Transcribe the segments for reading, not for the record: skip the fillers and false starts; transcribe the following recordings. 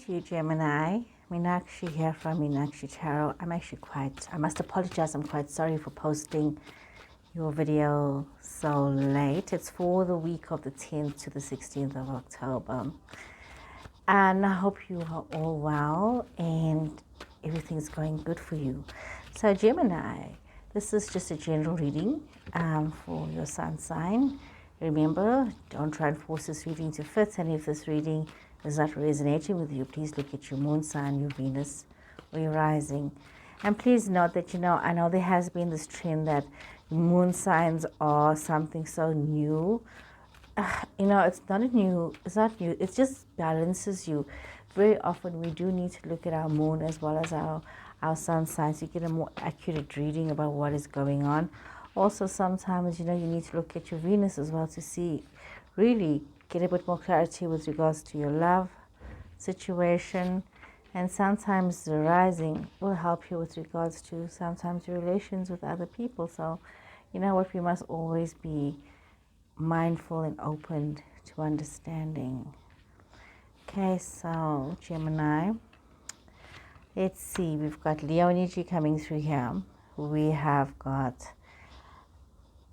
to you, Gemini. Meenakshi here from Meenakshi Tarot. I must apologize, I'm quite sorry for posting your video so late. It's for the week of the 10th to the 16th of October. And I hope you are all well and everything's going good for you. So Gemini, this is just a general reading for your sun sign. Remember, don't try and force this reading to fit, and if this reading is not resonating with you, please look at your moon sign, your Venus, or your rising. And please note that, I know there has been this trend that moon signs are something so new. It's not new, it just balances you. Very often we do need to look at our moon as well as our sun signs to get a more accurate reading about what is going on. Also, sometimes, you need to look at your Venus as well to see, really get a bit more clarity with regards to your love situation. And sometimes the rising will help you with regards to sometimes your relations with other people. So, we must always be mindful and open to understanding. Okay, so Gemini, let's see, we've got Leo energy coming through here. We have got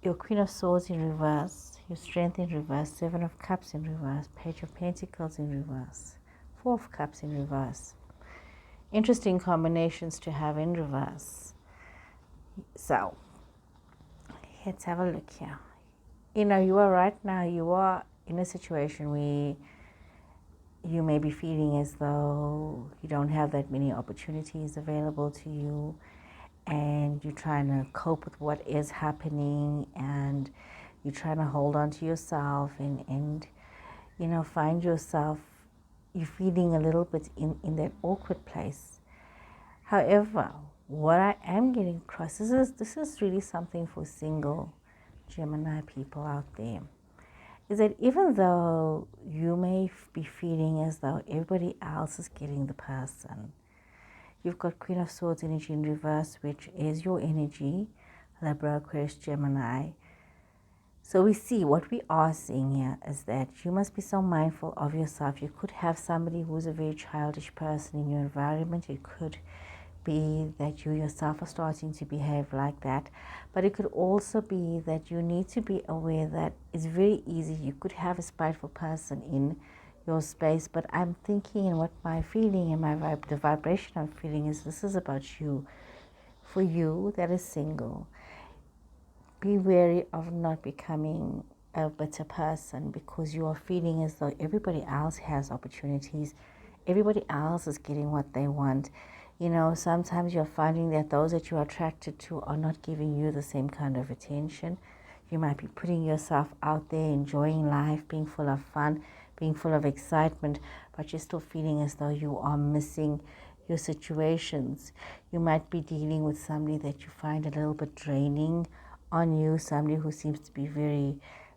your Queen of Swords in reverse, your Strength in reverse, Seven of Cups in reverse, Page of Pentacles in reverse, Four of Cups in reverse. Interesting combinations to have in reverse. So, let's have a look here. You are right now, you are in a situation where you may be feeling as though you don't have that many opportunities available to you, and you're trying to cope with what is happening, and you're trying to hold on to yourself and find yourself, you're feeling a little bit in that awkward place. However, what I am getting across, this is really something for single Gemini people out there, is that even though you may be feeling as though everybody else is getting the person, you've got Queen of Swords energy in reverse, which is your energy, Libra, Aquarius, Gemini. So we see, what we are seeing here is that you must be so mindful of yourself. You could have somebody who's a very childish person in your environment. It could be that you yourself are starting to behave like that. But it could also be that you need to be aware that it's very easy. You could have a spiteful person in your space, but I'm thinking, and what my feeling and the vibration I'm feeling is, this is about you. For you that is single, be wary of not becoming a bitter person, because you are feeling as though everybody else has opportunities, everybody else is getting what they want. Sometimes you're finding that those that you're attracted to are not giving you the same kind of attention. You might be putting yourself out there, enjoying life, being full of fun, being full of excitement, but you're still feeling as though you are missing your situations. You might be dealing with somebody that you find a little bit draining on you, somebody who seems to be very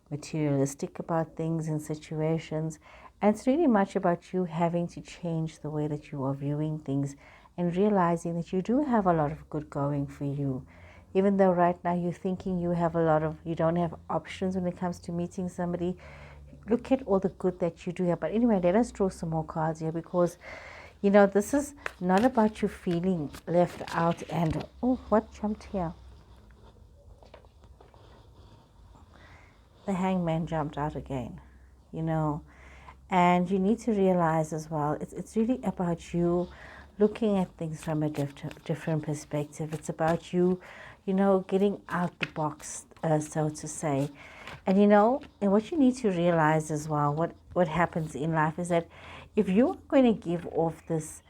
materialistic about things and situations. And it's really much about you having to change the way that you are viewing things and realizing that you do have a lot of good going for you. Even though right now you're thinking you don't have options when it comes to meeting somebody, look at all the good that you do have. But anyway, let us draw some more cards here, because, this is not about you feeling left out and, oh, what jumped here? The Hangman jumped out again, and you need to realize as well, it's really about you looking at things from a different perspective. It's about you, getting out the box, so to say. And and what you need to realize as well, what happens in life is that if you're going to give off this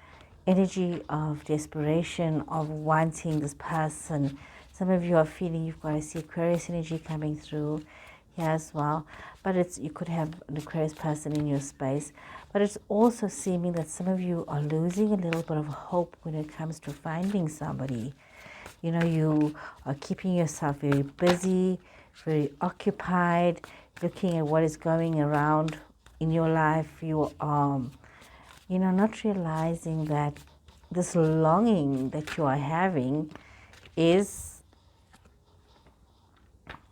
energy of desperation, of wanting this person, some of you are feeling, you've got to see Aquarius energy coming through here as well, but you could have an Aquarius person in your space, but it's also seeming that some of you are losing a little bit of hope when it comes to finding somebody. You are keeping yourself very busy, very occupied, looking at what is going around in your life. You are, not realizing that this longing that you are having is,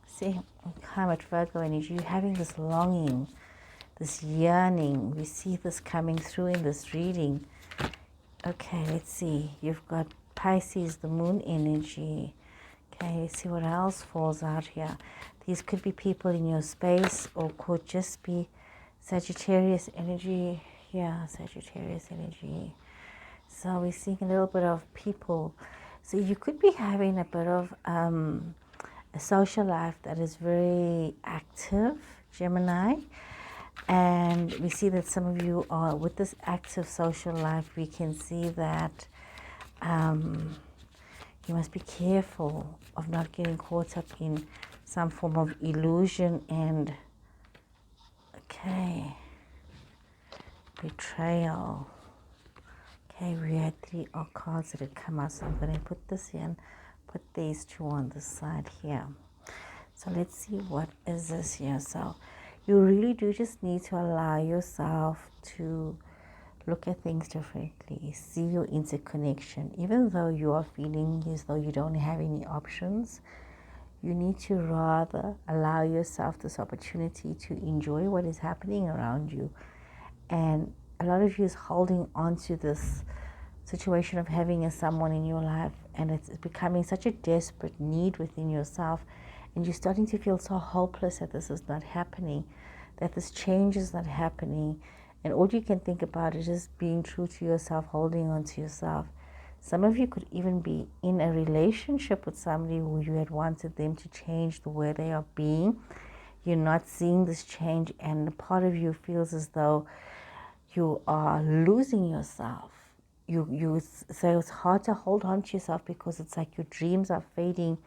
see, Karma, Virgo energy, you're having this longing this yearning. We see this coming through in this reading. Okay, let's see. You've got Pisces, the moon energy. Okay, let's see what else falls out here. These could be people in your space or could just be Sagittarius energy. Yeah, Sagittarius energy. So we're seeing a little bit of people. So you could be having a bit of a social life that is very active, Gemini. And we see that some of you are with this active social life. We can see that you must be careful of not getting caught up in some form of illusion and, okay, betrayal. Okay, we had 3 cards that had come out, so I'm going to put this in, put these 2 on the side here. So let's see, what is this here? So you really do just need to allow yourself to look at things differently, see your interconnection. Even though you are feeling as though you don't have any options, you need to rather allow yourself this opportunity to enjoy what is happening around you. And a lot of you is holding on to this situation of having someone in your life, and it's becoming such a desperate need within yourself, and you're starting to feel so hopeless that this is not happening, that this change is not happening, and all you can think about is just being true to yourself, holding on to yourself. Some of you could even be in a relationship with somebody who you had wanted them to change the way they are being. You're not seeing this change, and part of you feels as though you are losing yourself. So it's hard to hold on to yourself because it's like your dreams are fading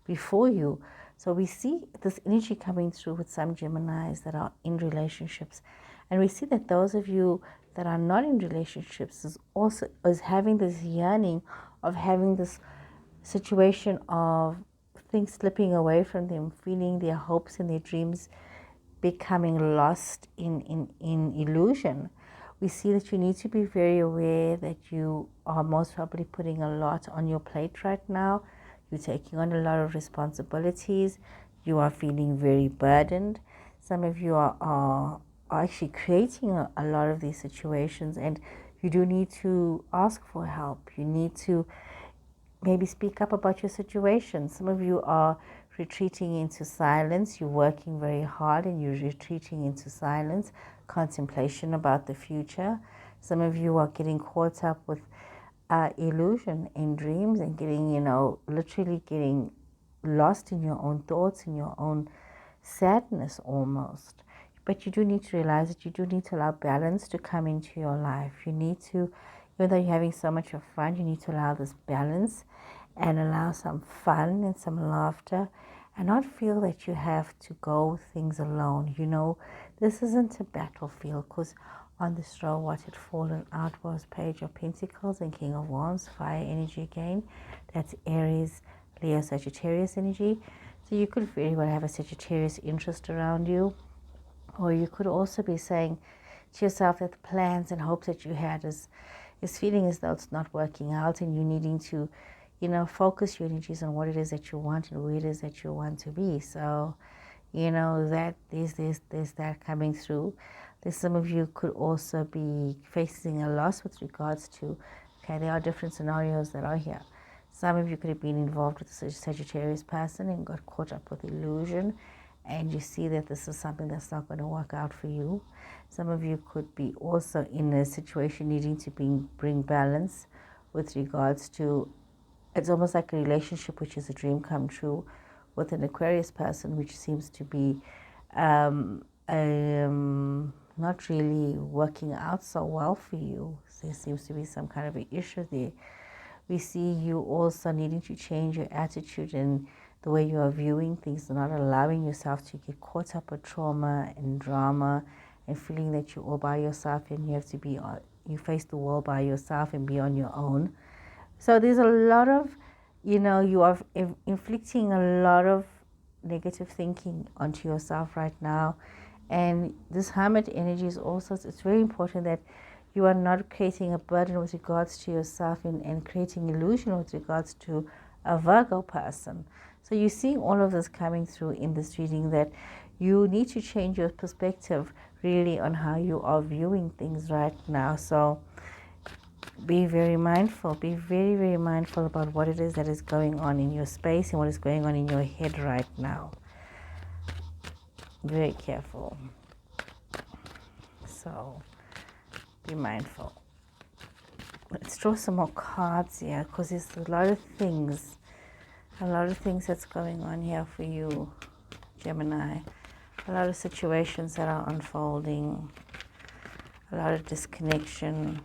before you. So we see this energy coming through with some Geminis that are in relationships. And we see that those of you that are not in relationships is having this yearning of having this situation of things slipping away from them, feeling their hopes and their dreams becoming lost in illusion. We see that you need to be very aware that you are most probably putting a lot on your plate right now. You're taking on a lot of responsibilities. You are feeling very burdened. Some of you are actually creating a lot of these situations, and you do need to ask for help. You need to maybe speak up about your situation. Some of you are retreating into silence. You're working very hard and you're retreating into silence, contemplation about the future. Some of you are getting caught up with illusion in dreams and getting, literally getting lost in your own thoughts, in your own sadness almost. But you do need to realize that you do need to allow balance to come into your life. You need to, even though you're having so much of fun, you need to allow this balance and allow some fun and some laughter, and not feel that you have to go things alone. This isn't a battlefield, because on this row what had fallen out was Page of Pentacles and King of Wands, fire energy again. That's Aries, Leo, Sagittarius energy. So you could very well have a Sagittarius interest around you, or you could also be saying to yourself that the plans and hopes that you had is feeling as though it's not working out, and you needing to focus your energies on what it is that you want and where it is that you want to be. So, that there's that coming through. Some of you could also be facing a loss with regards to, there are different scenarios that are here. Some of you could have been involved with a Sagittarius person and got caught up with illusion, and you see that this is something that's not going to work out for you. Some of you could be also in a situation needing to bring balance with regards to, it's almost like a relationship which is a dream come true with an Aquarius person, which seems to be not really working out so well for you. There seems to be some kind of an issue there. We see you also needing to change your attitude and the way you are viewing things, not allowing yourself to get caught up with trauma and drama and feeling that you're all by yourself and you face the world by yourself and be on your own. So there's a lot of, you are inflicting a lot of negative thinking onto yourself right now. And this Hermit energy is also, it's very important that you are not creating a burden with regards to yourself and creating illusion with regards to a Virgo person. So you're seeing all of this coming through in this reading, that you need to change your perspective really on how you are viewing things right now. So be very mindful, be very, very mindful about what it is that is going on in your space and what is going on in your head right now. Very careful. So be mindful. Let's draw some more cards here, because there's a lot of things that's going on here for you, Gemini. A lot of situations that are unfolding, a lot of disconnection.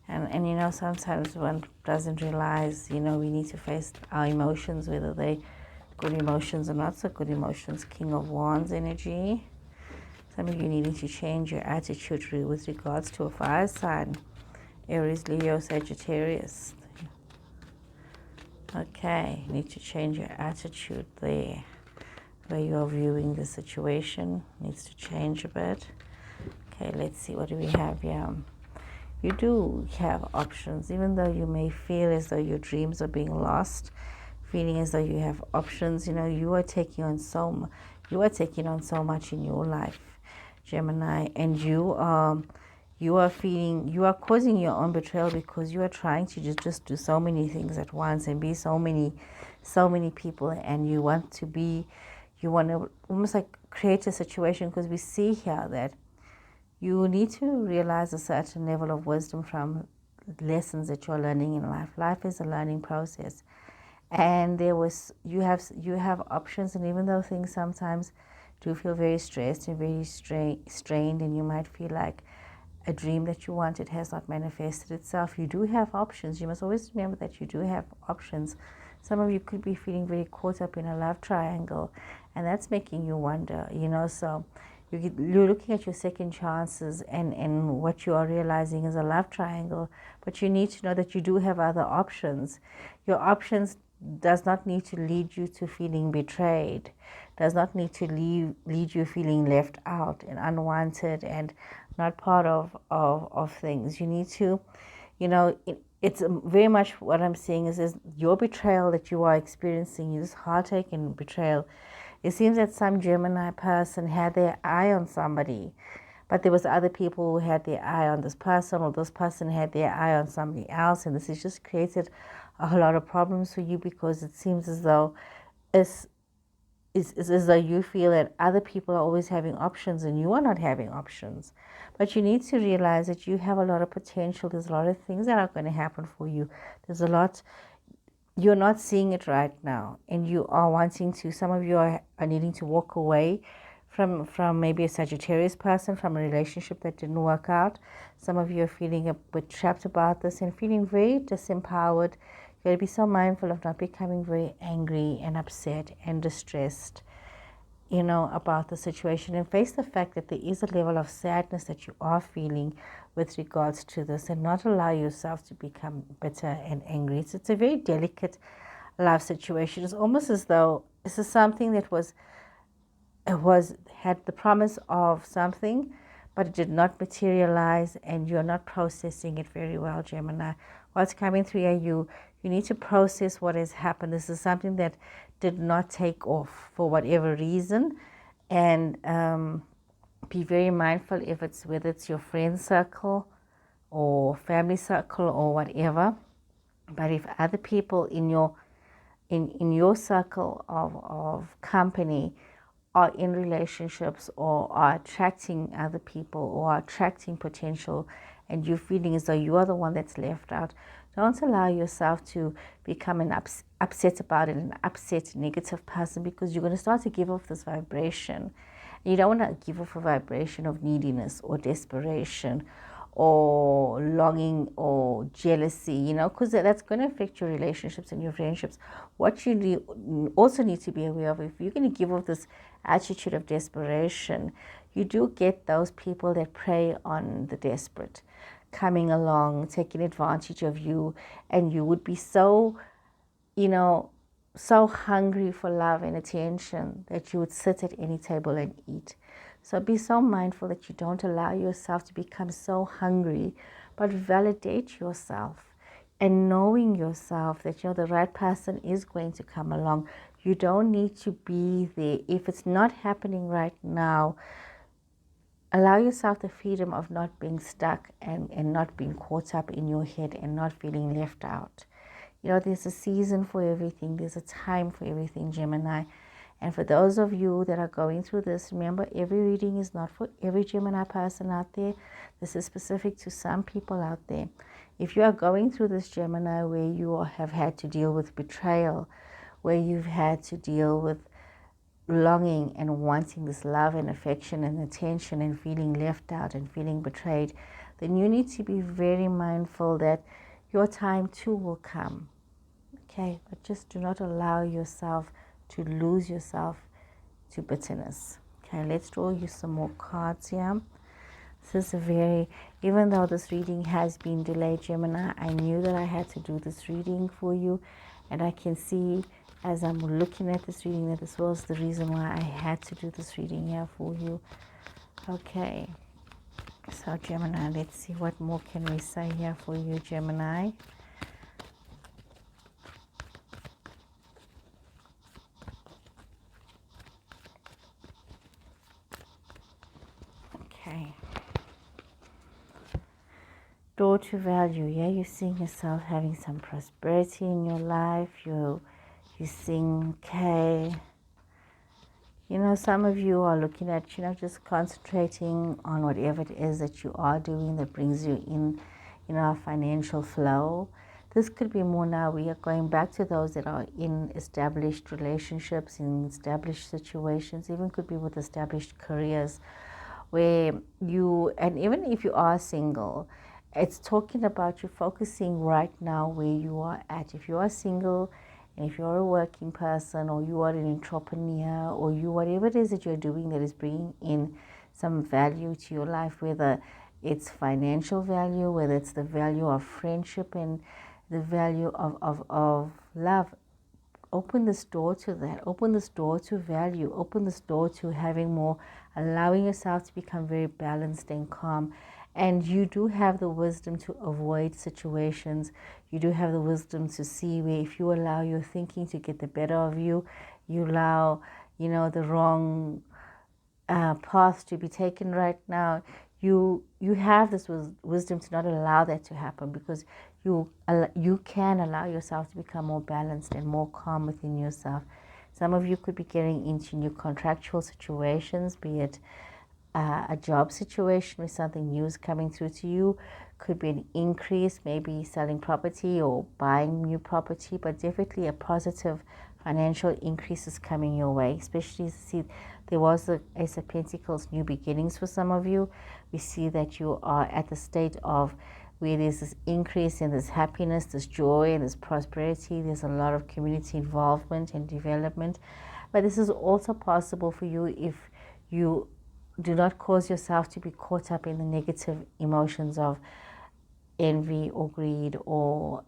And you know, sometimes one doesn't realize, you know, we need to face our emotions, whether they good emotions or not so good emotions. King of Wands energy. Some of you needing to change your attitude with regards to a fire sign. Aries, Leo, Sagittarius. Okay, you need to change your attitude there. The way you're viewing the situation needs to change a bit. Okay, let's see, what do we have here? You do have options, even though you may feel as though your dreams are being lost, feeling as though you have options. You know, you are taking on so much in your life, Gemini, and you are causing your own betrayal, because you are trying to just do so many things at once and be so many people, and you want to almost like create a situation, because we see here that you need to realize a certain level of wisdom from lessons that you're learning in life. Life is a learning process, and you have options. And even though things sometimes do feel very stressed and very strained, and you might feel like a dream that you wanted has not manifested itself, you do have options. You must always remember that you do have options. Some of you could be feeling very caught up in a love triangle, and that's making you wonder, you know. So you're looking at your second chances, and what you are realizing is a love triangle, but you need to know that you do have other options. Your options does not need to lead you to feeling betrayed, does not need to lead you feeling left out and unwanted and not part of things. You need to, you know, it's very much what I'm saying is your betrayal that you are experiencing, this heartache and betrayal. It seems that some Gemini person had their eye on somebody, but there was other people who had their eye on this person, or this person had their eye on somebody else, and this has just created a whole lot of problems for you, because it seems as though it's as though you feel that other people are always having options and you are not having options. But you need to realize that you have a lot of potential. There's a lot of things that are going to happen for you. There's a lot. You're not seeing it right now, and you are wanting to. Some of you are needing to walk away from maybe a Sagittarius person, from a relationship that didn't work out. Some of you are feeling a bit trapped about this and feeling very disempowered. You got to be so mindful of not becoming very angry and upset and distressed, you know, about the situation, and face the fact that there is a level of sadness that you are feeling with regards to this, and not allow yourself to become bitter and angry. It's a very delicate love situation. It's almost as though this is something that had the promise of something, but it did not materialize, and you're not processing it very well, Gemini. What's coming through here, you need to process what has happened. This is something that did not take off for whatever reason, and be very mindful whether it's your friend circle or family circle or whatever. But if other people in your circle of company are in relationships or are attracting other people or are attracting potential, and you're feeling as though you are the one that's left out, don't allow yourself to become an upset about it, an upset negative person, because you're going to start to give off this vibration. You don't want to give off a vibration of neediness or desperation or longing or jealousy, you know, because that's going to affect your relationships and your friendships. What you also need to be aware of, if you're going to give off this attitude of desperation, you do get those people that prey on the desperate coming along, taking advantage of you, and you would be so, you know, so hungry for love and attention that you would sit at any table and eat. So be so mindful that you don't allow yourself to become so hungry, but validate yourself, and knowing yourself that, you know, the right person is going to come along. You don't need to be there. If it's not happening right now, allow yourself the freedom of not being stuck and not being caught up in your head and not feeling left out. You know, there's a season for everything. There's a time for everything, Gemini. And for those of you that are going through this, remember, every reading is not for every Gemini person out there. This is specific to some people out there. If you are going through this, Gemini, where you have had to deal with betrayal, where you've had to deal with longing and wanting this love and affection and attention and feeling left out and feeling betrayed, then you need to be very mindful that your time too will come. Okay, but just do not allow yourself to lose yourself to bitterness. Okay, let's draw you some more cards here. This is even though this reading has been delayed, Gemini, I knew that I had to do this reading for you, and I can see as I'm looking at this reading that this was the reason why I had to do this reading here for you. Okay, so Gemini, let's see what more can we say here for you, Gemini. Okay. Door to value. Yeah, you're seeing yourself having some prosperity in your life. You're seeing, okay, you know, some of you are looking at, you know, just concentrating on whatever it is that you are doing that brings you in, you know, a financial flow. This could be more now. We are going back to those that are in established relationships, in established situations, even could be with established careers, where you, and even if you are single, it's talking about you focusing right now where you are at. If you are single, and if you're a working person, or you are an entrepreneur, or you, whatever it is that you're doing that is bringing in some value to your life, whether it's financial value, whether it's the value of friendship and the value of love, open this door to that. Open this door to value. Open this door to having more, allowing yourself to become very balanced and calm. And you do have the wisdom to avoid situations. You do have the wisdom to see where if you allow your thinking to get the better of you, you allow, you know, the wrong path to be taken right now. You have this wisdom to not allow that to happen, because you can allow yourself to become more balanced and more calm within yourself. Some of you could be getting into new contractual situations, be it a job situation where something new is coming through to you. Could be an increase, maybe selling property or buying new property, but definitely a positive financial increase is coming your way. Especially, see, there was the Ace of Pentacles, new beginnings for some of you. We see that you are at the state of where there's this increase in this happiness, this joy, and this prosperity. There's a lot of community involvement and development. But this is also possible for you if you do not cause yourself to be caught up in the negative emotions of envy or greed or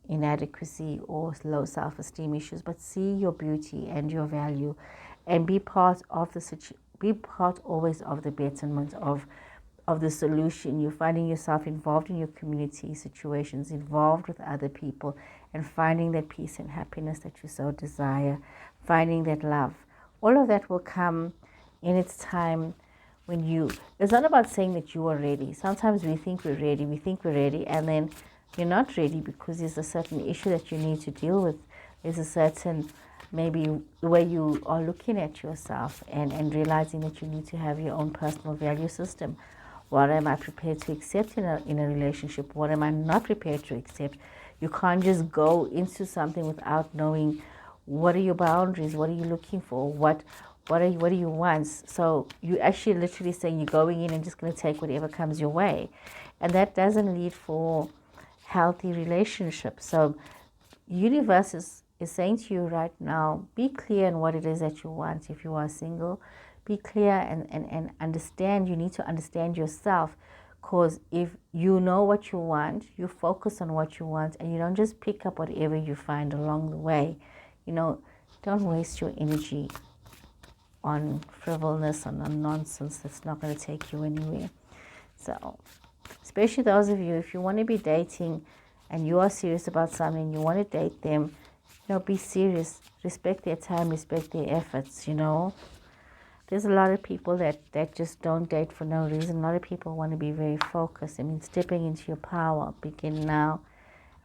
inadequacy or low self-esteem issues, but see your beauty and your value, and be part of be part always of the betterment of the solution. You're finding yourself involved in your community situations, involved with other people, and finding that peace and happiness that you so desire, finding that love. All of that will come in its time. When it's not about saying that you are ready. Sometimes we think we're ready, and then you're not ready because there's a certain issue that you need to deal with. There's a certain, maybe, the way you are looking at yourself and realizing that you need to have your own personal value system. What am I prepared to accept in a relationship? What am I not prepared to accept? You can't just go into something without knowing what are your boundaries, what are you looking for, what do you want? So you actually literally saying you're going in and just going to take whatever comes your way. And that doesn't lead for healthy relationships. So universe is saying to you right now, be clear on what it is that you want. If you are single, be clear and understand. You need to understand yourself, because if you know what you want, you focus on what you want, and you don't just pick up whatever you find along the way. You know, don't waste your energy on frivolous and on nonsense that's not going to take you anywhere. So, especially those of you, if you want to be dating and you are serious about something, you want to date them, be serious. Respect their time, respect their efforts, There's a lot of people that just don't date for no reason. A lot of people want to be very focused. I mean, stepping into your power, begin now,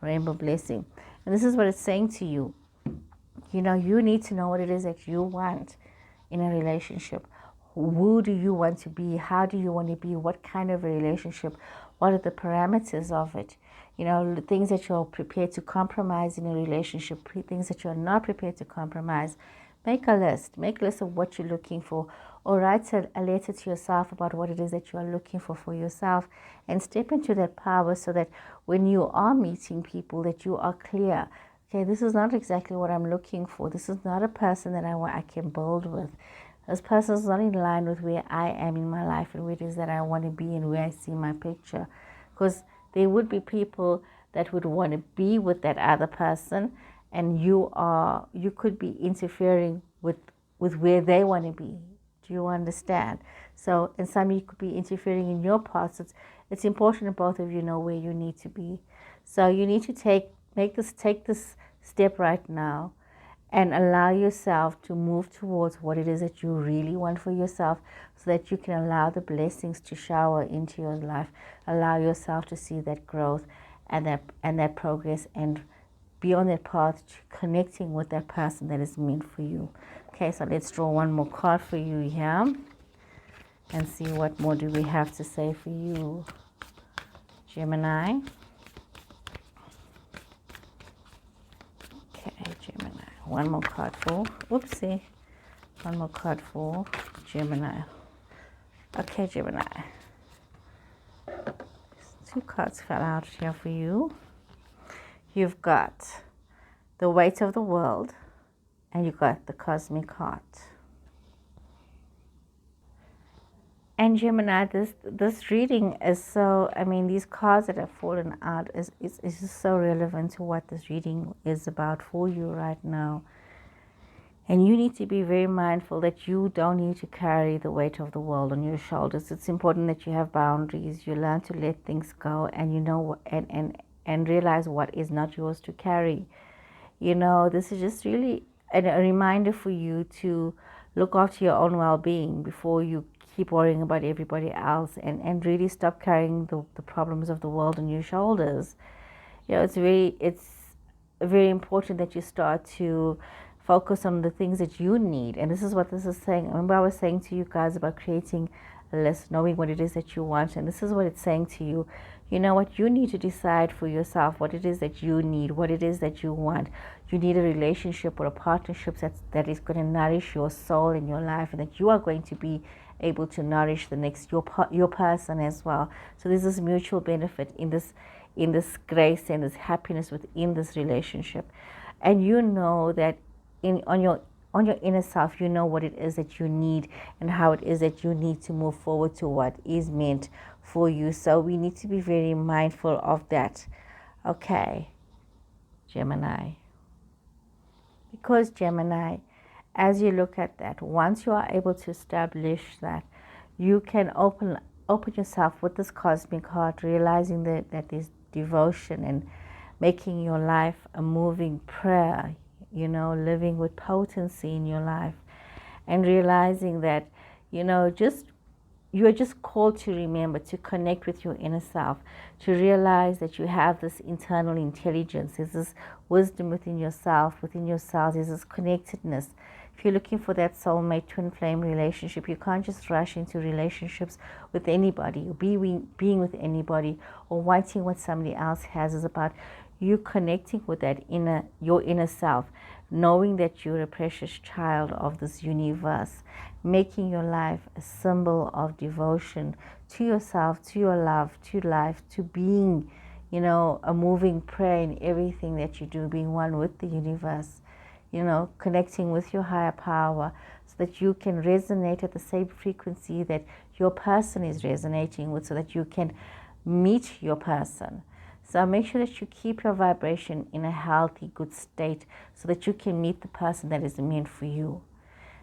rainbow blessing. And this is what it's saying to you. You need to know what it is that you want in a relationship. Who do you want to be? How do you want to be? What kind of a relationship? What are the parameters of it? The things that you're prepared to compromise in a relationship, things that you're not prepared to compromise. Make a list. Make a list of what you're looking for, or write a letter to yourself about what it is that you are looking for yourself, and step into that power so that when you are meeting people, that you are clear. Okay, this is not exactly what I'm looking for. This is not a person that I can build with. This person is not in line with where I am in my life and where it is that I want to be and where I see my picture. Because there would be people that would want to be with that other person, and you could be interfering with where they want to be. Do you understand? So, and some you could be interfering in your parts. It's important that both of you know where you need to be. So you need to take this step right now, and allow yourself to move towards what it is that you really want for yourself, so that you can allow the blessings to shower into your life. Allow yourself to see that growth and that progress, and be on that path to connecting with that person that is meant for you. Okay, so let's draw one more card for you here and see what more do we have to say for you, Gemini. Gemini. One more card for, one more card for Gemini. Okay, Gemini. 2 cards fell out here for you. You've got the Weight of the World, and you've got the Cosmic Heart. And Gemini, this reading is so, these cards that have fallen out is just so relevant to what this reading is about for you right now. And you need to be very mindful that you don't need to carry the weight of the world on your shoulders. It's important that you have boundaries. You learn to let things go, and and realize what is not yours to carry. This is just really a reminder for you to look after your own well-being before you keep worrying about everybody else, and really stop carrying the problems of the world on your shoulders. It's very important that you start to focus on the things that you need. And this is what this is saying. Remember, I was saying to you guys about creating a list, knowing what it is that you want. And this is what it's saying to you. You know what? You need to decide for yourself what it is that you need, what it is that you want. You need a relationship or a partnership that is going to nourish your soul and your life, and that you are going to be able to nourish your person as well. So there's this mutual benefit in this grace and this happiness within this relationship. And you know that on your inner self, you know what it is that you need and how it is that you need to move forward to what is meant for you. So we need to be very mindful of that. Okay, Gemini. Because Gemini, as you look at that, once you are able to establish that, you can open yourself with this cosmic heart, realizing that there's devotion and making your life a moving prayer, living with potency in your life, and realizing that, you are just called to remember, to connect with your inner self, to realize that you have this internal intelligence, there's this wisdom within yourself, there's this connectedness. If you're looking for that soulmate twin flame relationship, you can't just rush into relationships with anybody, or being with anybody, or wanting what somebody else has. Is about you connecting with your inner self, knowing that you're a precious child of this universe, making your life a symbol of devotion to yourself, to your love, to life, to being, a moving prayer in everything that you do, being one with the universe, connecting with your higher power, so that you can resonate at the same frequency that your person is resonating with, so that you can meet your person. So make sure that you keep your vibration in a healthy, good state, so that you can meet the person that is meant for you.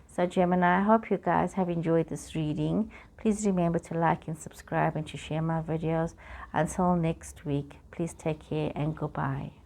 So Gemini, I hope you guys have enjoyed this reading. Please remember to like and subscribe and to share my videos. Until next week, please take care and goodbye.